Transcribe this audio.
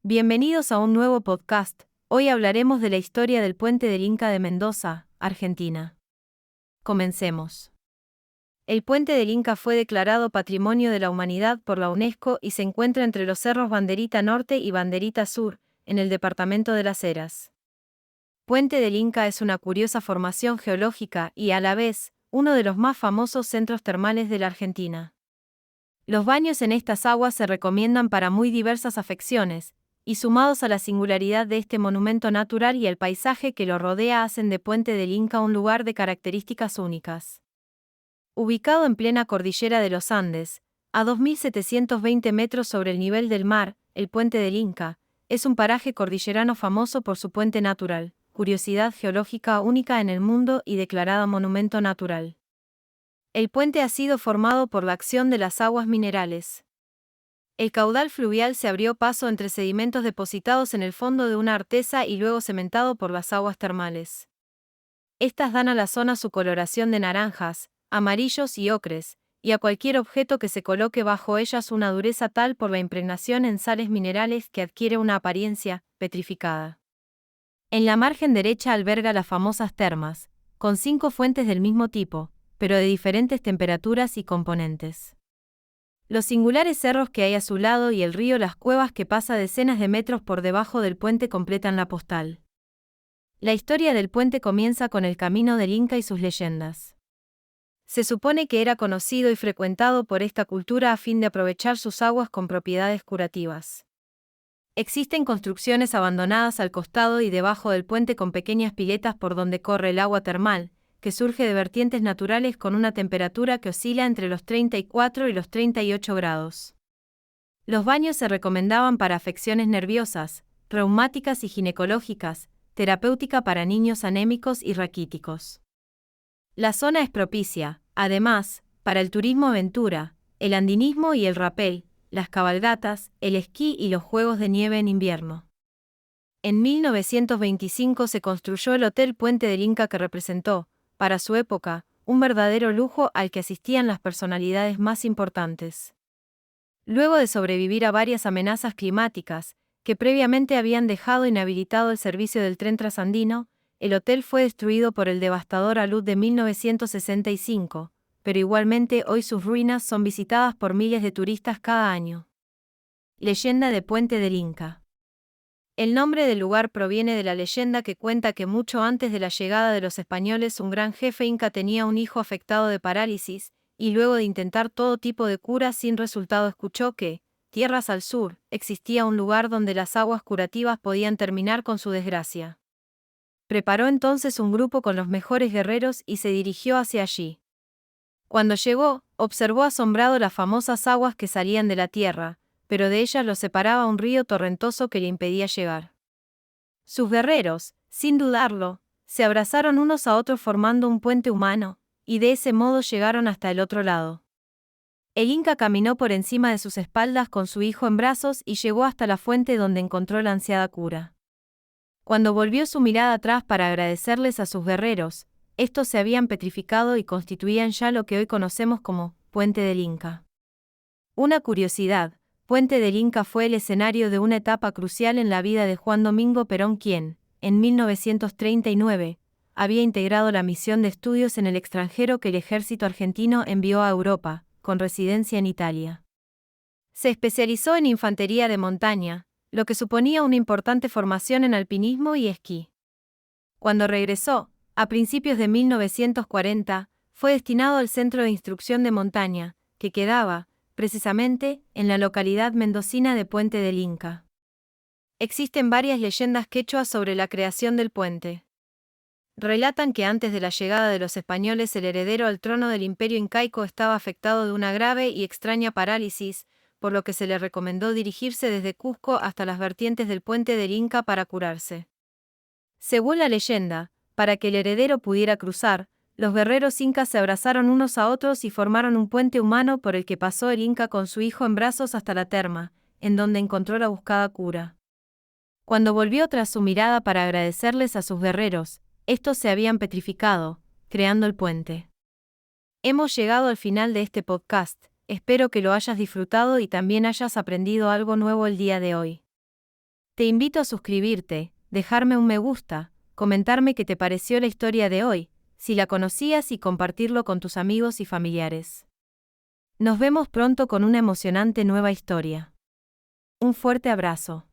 Bienvenidos a un nuevo podcast. Hoy hablaremos de la historia del Puente del Inca de Mendoza, Argentina. Comencemos. El Puente del Inca fue declarado Patrimonio de la Humanidad por la UNESCO y se encuentra entre los cerros Banderita Norte y Banderita Sur, en el departamento de Las Heras. Puente del Inca es una curiosa formación geológica y, a la vez, uno de los más famosos centros termales de la Argentina. Los baños en estas aguas se recomiendan para muy diversas afecciones, y sumados a la singularidad de este monumento natural y el paisaje que lo rodea hacen de Puente del Inca un lugar de características únicas. Ubicado en plena cordillera de los Andes, a 2.720 metros sobre el nivel del mar, el Puente del Inca es un paraje cordillerano famoso por su puente natural, curiosidad geológica única en el mundo y declarada monumento natural. El puente ha sido formado por la acción de las aguas minerales. El caudal fluvial se abrió paso entre sedimentos depositados en el fondo de una artesa y luego cementado por las aguas termales. Estas dan a la zona su coloración de naranjas, amarillos y ocres, y a cualquier objeto que se coloque bajo ellas una dureza tal por la impregnación en sales minerales que adquiere una apariencia petrificada. En la margen derecha alberga las famosas termas, con 5 fuentes del mismo tipo, pero de diferentes temperaturas y componentes. Los singulares cerros que hay a su lado y el río Las Cuevas que pasa decenas de metros por debajo del puente completan la postal. La historia del puente comienza con el camino del Inca y sus leyendas. Se supone que era conocido y frecuentado por esta cultura a fin de aprovechar sus aguas con propiedades curativas. Existen construcciones abandonadas al costado y debajo del puente con pequeñas piletas por donde corre el agua termal, que surge de vertientes naturales con una temperatura que oscila entre los 34 y los 38 grados. Los baños se recomendaban para afecciones nerviosas, reumáticas y ginecológicas, terapéutica para niños anémicos y raquíticos. La zona es propicia, además, para el turismo aventura, el andinismo y el rapel, las cabalgatas, el esquí y los juegos de nieve en invierno. En 1925 se construyó el Hotel Puente del Inca que representó, para su época, un verdadero lujo al que asistían las personalidades más importantes. Luego de sobrevivir a varias amenazas climáticas, que previamente habían dejado inhabilitado el servicio del tren trasandino, el hotel fue destruido por el devastador alud de 1965, pero igualmente hoy sus ruinas son visitadas por miles de turistas cada año. Leyenda de Puente del Inca. El nombre del lugar proviene de la leyenda que cuenta que mucho antes de la llegada de los españoles un gran jefe inca tenía un hijo afectado de parálisis, y luego de intentar todo tipo de curas sin resultado escuchó que, tierras al sur, existía un lugar donde las aguas curativas podían terminar con su desgracia. Preparó entonces un grupo con los mejores guerreros y se dirigió hacia allí. Cuando llegó, observó asombrado las famosas aguas que salían de la tierra, pero de ellas lo separaba un río torrentoso que le impedía llegar. Sus guerreros, sin dudarlo, se abrazaron unos a otros formando un puente humano, y de ese modo llegaron hasta el otro lado. El Inca caminó por encima de sus espaldas con su hijo en brazos y llegó hasta la fuente donde encontró la ansiada cura. Cuando volvió su mirada atrás para agradecerles a sus guerreros, estos se habían petrificado y constituían ya lo que hoy conocemos como Puente del Inca. Una curiosidad: Puente del Inca fue el escenario de una etapa crucial en la vida de Juan Domingo Perón, quien, en 1939, había integrado la misión de estudios en el extranjero que el ejército argentino envió a Europa, con residencia en Italia. Se especializó en infantería de montaña, lo que suponía una importante formación en alpinismo y esquí. Cuando regresó, a principios de 1940, fue destinado al Centro de Instrucción de Montaña, que quedaba, precisamente, en la localidad mendocina de Puente del Inca. Existen varias leyendas quechuas sobre la creación del puente. Relatan que antes de la llegada de los españoles el heredero al trono del imperio incaico estaba afectado de una grave y extraña parálisis, por lo que se le recomendó dirigirse desde Cusco hasta las vertientes del Puente del Inca para curarse. Según la leyenda, para que el heredero pudiera cruzar, los guerreros incas se abrazaron unos a otros y formaron un puente humano por el que pasó el Inca con su hijo en brazos hasta la terma, en donde encontró la buscada cura. Cuando volvió tras su mirada para agradecerles a sus guerreros, estos se habían petrificado, creando el puente. Hemos llegado al final de este podcast, espero que lo hayas disfrutado y también hayas aprendido algo nuevo el día de hoy. Te invito a suscribirte, dejarme un me gusta, comentarme qué te pareció la historia de hoy, si la conocías y compartirlo con tus amigos y familiares. Nos vemos pronto con una emocionante nueva historia. Un fuerte abrazo.